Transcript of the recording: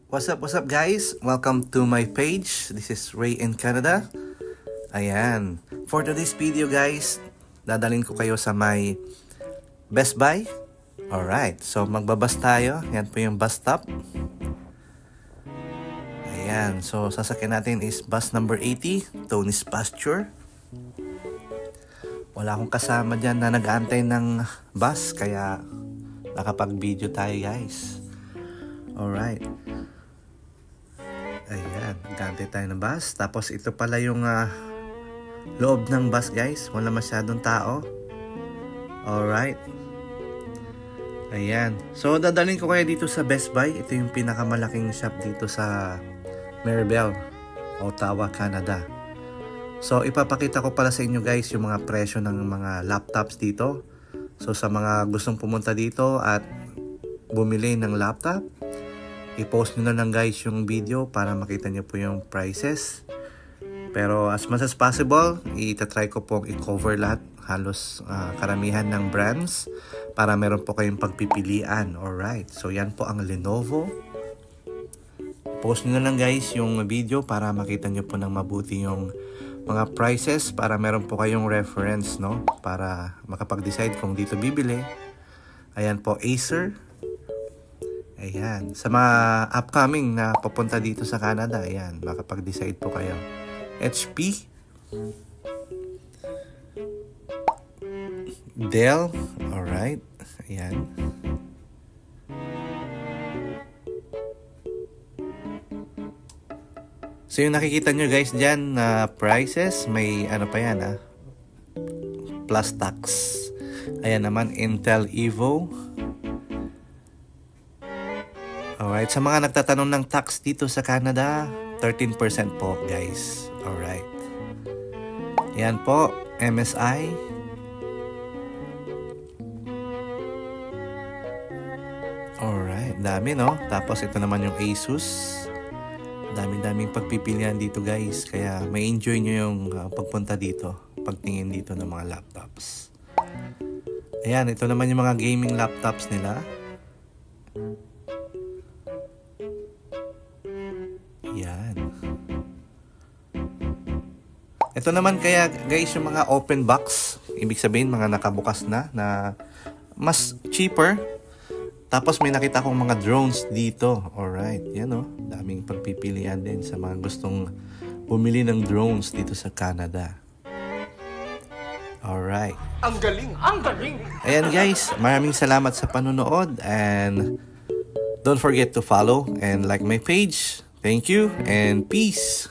What's up guys? Welcome to my page. This is Ray in Canada. Ayan. For today's video guys, dadalhin ko kayo sa may Best Buy. Alright, so magbabas tayo. Yan po yung bus stop. Ayan, so sasakyan natin is bus number 80, Tony's Pasture. Wala akong kasama dyan na nag-aantay ng bus, kaya nakapag-video tayo guys. Alright. Ayan, nag-aantay tayo ng bus. Tapos ito pala yung loob ng bus guys. Wala masyadong tao. Alright. Ayan. So dadalhin ko kayo dito sa Best Buy. Ito yung pinakamalaking shop dito sa Mirabel, Ottawa, Canada. So ipapakita ko pala sa inyo guys yung mga presyo ng mga laptops dito. So sa mga gustong pumunta dito at bumili ng laptop, i-post nyo na lang guys yung video para makita nyo po yung prices. Pero as much as possible, itatry ko pong i-cover lahat, halos karamihan ng brands, para meron po kayong pagpipilian. Alright, so yan po ang Lenovo. Post nyo na lang guys yung video para makita nyo po ng mabuti yung mga prices, para meron po kayong reference, no? Para makapag-decide kung dito bibili. Ayan po, Acer. Ayan, sa mga upcoming na papunta dito sa Canada, ayan, makapag-decide po kayo. HP, Dell, alright, ayan. So yung nakikita nyo guys dyan na prices, may ano pa yan plus tax. Ayan naman, Intel Evo. Alright, sa mga nagtatanong ng tax dito sa Canada, 13% po guys. Alright. Yan po, MSI. Alright, dami no? Tapos ito naman yung Asus. Daming pagpipilian dito guys. Kaya may enjoy nyo yung pagpunta dito, pagtingin dito ng mga laptops. Ayan, ito naman yung mga gaming laptops nila. Yan. Ito naman kaya guys yung mga open box. Ibig sabihin mga nakabukas na mas cheaper. Tapos may nakita akong mga drones dito. Alright. Yan o. Daming pagpipilian din sa mga gustong bumili ng drones dito sa Canada. Alright. Ang galing! Ang galing! Ayan guys. Maraming salamat sa panonood. And don't forget to follow and like my page. Thank you and peace.